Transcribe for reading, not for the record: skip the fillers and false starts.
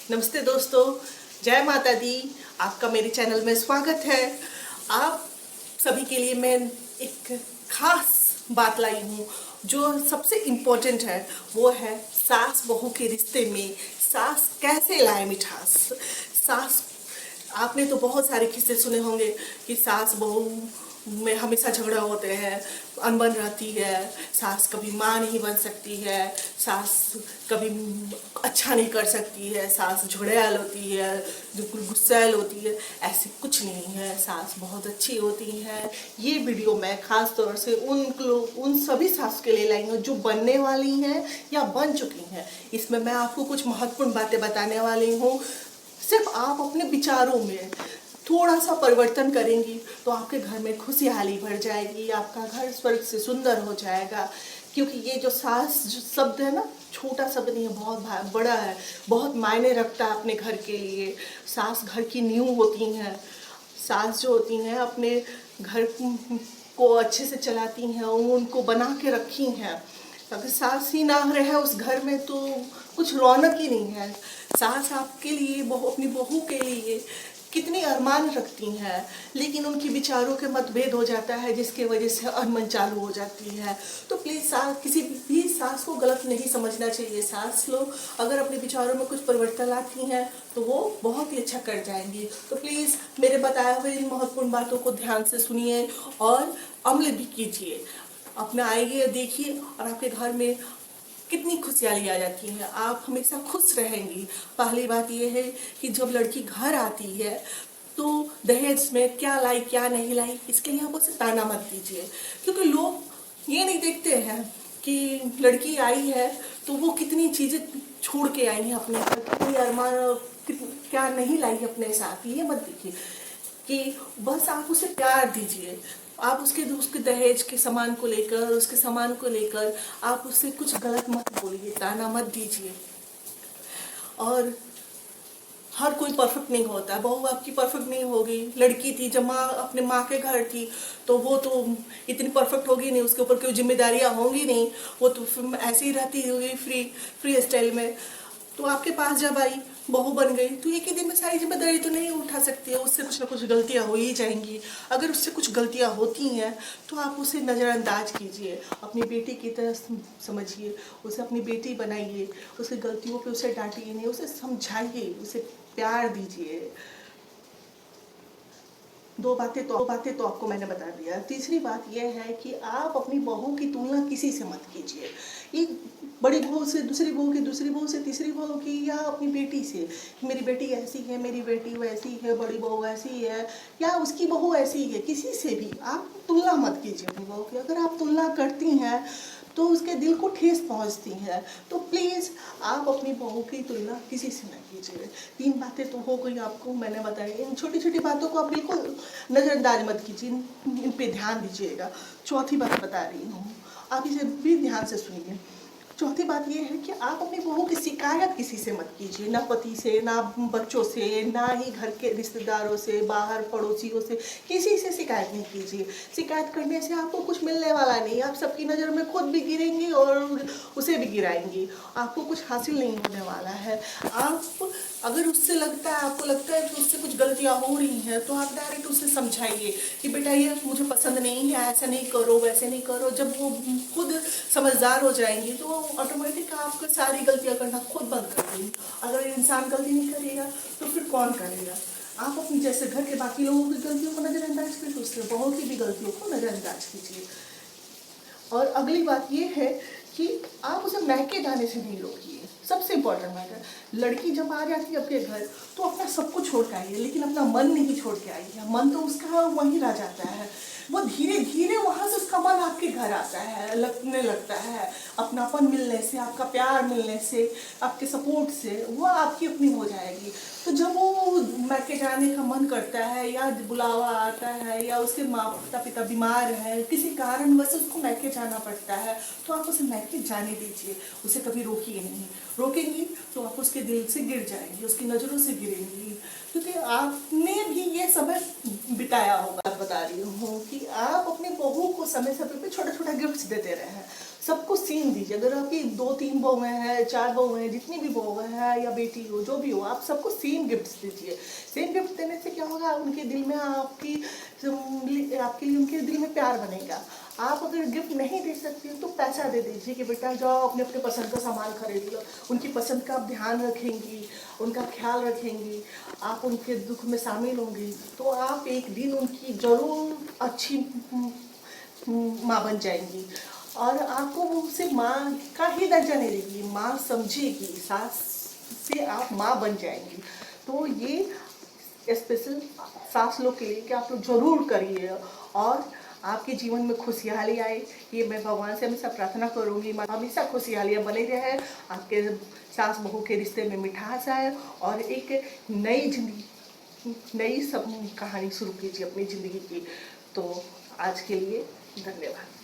नमस्ते दोस्तों, जय माता दी। आपका मेरे चैनल में स्वागत है। आप सभी के लिए मैं एक खास बात लाई हूँ जो सबसे इम्पोर्टेंट है। वो है सास बहू के रिश्ते में सास कैसे लाए मिठास। सास, आपने तो बहुत सारे किस्से सुने होंगे कि सास बहू में हमेशा झगड़ा होते हैं, अनबन रहती है, सास कभी माँ नहीं बन सकती है, सास कभी अच्छा नहीं कर सकती है, सास झुड़ैल होती है, बिल्कुल गुस्सैल होती है। ऐसे कुछ नहीं है, सास बहुत अच्छी होती है। ये वीडियो मैं खास तौर से उन सभी सास के लिए लाई हूँ जो बनने वाली हैं या बन चुकी हैं। इसमें मैं आपको कुछ महत्वपूर्ण बातें बताने वाली हूँ। सिर्फ आप अपने विचारों में थोड़ा सा परिवर्तन करेंगी तो आपके घर में खुशहाली भर जाएगी, आपका घर स्वर्ग से सुंदर हो जाएगा। क्योंकि ये जो सास जो शब्द है ना, छोटा शब्द नहीं है, बहुत बड़ा है, बहुत मायने रखता है अपने घर के लिए। सास घर की नींव होती हैं। सास जो होती हैं अपने घर को अच्छे से चलाती हैं, उनको बना के रखी हैं। अगर सास ही ना रहे उस घर में तो कुछ रौनक ही नहीं है। सास आपके लिए अपनी बहू के लिए कितनी अरमान रखती हैं, लेकिन उनके विचारों के मतभेद हो जाता है जिसके वजह से अनबन चालू हो जाती है। तो प्लीज़ सास, किसी भी सास को गलत नहीं समझना चाहिए। सास लोग अगर अपने विचारों में कुछ परिवर्तन लाती हैं तो वो बहुत ही अच्छा कर जाएंगी। तो प्लीज़ मेरे बताए हुए इन महत्वपूर्ण बातों को ध्यान से सुनिए और अमल भी कीजिए। अपना आइए, देखिए, और आपके घर में कितनी खुशहाली आ जाती है। आप हमेशा खुश रहेंगी। पहली बात यह है कि जब लड़की घर आती है तो दहेज में क्या लाई क्या नहीं लाई, इसके लिए आप उसे ताना मत दीजिए। क्योंकि लोग ये नहीं देखते हैं कि लड़की आई है तो वो कितनी चीज़ें छोड़ के आई है अपने घर, कितनी अरमान क्या नहीं लाई अपने साथ। ये मत देखिए कि बस आप उसे प्यार दीजिए। आप उसके दहेज के सामान को लेकर, उसके सामान को लेकर आप उससे कुछ गलत मत बोलिए, ताना मत दीजिए। और हर कोई परफेक्ट नहीं होता। बहू आपकी परफेक्ट नहीं होगी। लड़की थी जब माँ अपने माँ के घर थी तो वो तो इतनी परफेक्ट होगी नहीं, उसके ऊपर कोई जिम्मेदारियाँ होंगी नहीं, वो तो फिर ऐसे ही रहती होगी फ्री स्टाइल में। तो आपके पास जब आई, बहू बन गई, तो एक ही दिन में सारी जिम्मेदारी तो नहीं उठा सकती है। उससे कुछ ना कुछ गलतियाँ हो ही जाएंगी। अगर उससे कुछ गलतियाँ होती हैं तो आप उसे नज़रअंदाज कीजिए, अपनी बेटी की तरह समझिए, उसे अपनी बेटी बनाइए, उसकी गलतियों पे उसे डांटिए नहीं, उसे समझाइए, उसे प्यार दीजिए। दो बातें तो आपको मैंने बता दिया। तीसरी बात यह है कि आप अपनी बहू की तुलना किसी से मत कीजिए। ये बड़ी बहू से दूसरी बहू की, दूसरी बहू से तीसरी बहू की, या अपनी बेटी से, मेरी बेटी ऐसी है, मेरी बेटी वैसी है, बड़ी बहू ऐसी है, या उसकी बहू ऐसी है। किसी से भी आप तुलना मत कीजिए अपनी बहू की। अगर आप तुलना करती हैं तो उसके दिल को ठेस पहुंचती है। तो प्लीज़ आप अपनी बहू की तुलना किसी से न कीजिए। 3 बातें तो हो गई आपको मैंने बताई। इन छोटी छोटी बातों को आप बिल्कुल नज़रअंदाज मत कीजिए, इन पे ध्यान दीजिएगा। चौथी बात बता रही हूँ, आप इसे भी ध्यान से सुनिए। चौथी बात यह है कि आप अपनी बहू की शिकायत किसी से मत कीजिए, ना पति से, ना बच्चों से, ना ही घर के रिश्तेदारों से, बाहर पड़ोसियों से, किसी से शिकायत नहीं कीजिए। शिकायत करने से आपको कुछ मिलने वाला नहीं। आप सबकी नज़र में खुद भी गिरेंगी और उसे भी गिराएंगी। आपको कुछ हासिल नहीं होने वाला है। आप अगर उससे आपको लगता है कि उससे कुछ गलतियाँ हो रही हैं तो आप डायरेक्ट उससे समझाइए कि बेटा ये मुझे पसंद नहीं है, ऐसा नहीं करो, वैसे नहीं करो। जब वो खुद समझदार हो जाएंगी तो ऑटोमेटिक आपको सारी गलतियां करना खुद बंद कर देंगी। अगर इंसान गलती नहीं करेगा तो फिर कौन करेगा। आप अपनी जैसे घर के बाकी लोगों की गलतियों को नज़रअंदाज कीजिए, उससे बहू की भी गलतियों को नज़रअंदाज कीजिए। और अगली बात ये है कि आप उसे मैके जाने से नहीं रोकिए। सबसे इम्पोर्टेंट बात है, लड़की जब आ जाती है आपके घर तो अपना सब कुछ छोड़ के आई है, लेकिन अपना मन नहीं छोड़ के आई है। मन तो उसका वहीं रह जाता है। वो धीरे धीरे वहाँ से उसका मन आपके घर आता है, लगने लगता है। अपनापन मिलने से, आपका प्यार मिलने से, आपके सपोर्ट से वो आपकी अपनी हो जाएगी। तो जब वो मैके जाने का मन करता है या बुलावा आता है या उसके माता पिता बीमार है, किसी कारणवश उसको मैके जाना पड़ता है, तो आप उसे मैके जाने दीजिए। उसे कभी रोकिए नहीं। रोकेंगी तो आप उसके दिल से गिर जाएंगी, उसकी नज़रों से गिरेंगी, क्योंकि आपने भी ये समय बिताया होगा। बात बता रही हूँ कि आप अपनी बहू को समय समय पे छोटा छोटा गिफ्ट्स देते रहे। सबको सीन दीजिए। अगर आपकी 2-3 बहुएं हैं, 4 बहुएं हैं, जितनी भी बहुएं हैं या बेटी हो, जो भी हो, आप सबको सेम गिफ्ट्स दीजिए। सेम गिफ्ट देने से क्या होगा, उनके दिल में आपके लिए उनके दिल में प्यार बनेगा। आप अगर गिफ्ट नहीं दे सकती हो तो पैसा दे दीजिए कि बेटा जाओ अपने अपने पसंद का सामान खरीद लो। उनकी पसंद का आप ध्यान रखेंगी, उनका ख्याल रखेंगी, आप उनके दुख में शामिल होंगी, तो आप एक दिन उनकी ज़रूर अच्छी माँ बन जाएंगी। और आपको वो उसे माँ का ही दर्जा नहीं देगी, माँ समझेगी। सास से आप माँ बन जाएंगी। तो ये स्पेशल सास लोग के लिए कि आप लोग ज़रूर करिए और आपके जीवन में खुशहाली आए, ये मैं भगवान से हमेशा प्रार्थना करूँगी। हमेशा खुशहालियाँ बनी रहे, आपके सास बहू के रिश्ते में मिठास आए और एक नई जिंदगी, नई सब कहानी शुरू कीजिए अपनी ज़िंदगी की। तो आज के लिए धन्यवाद।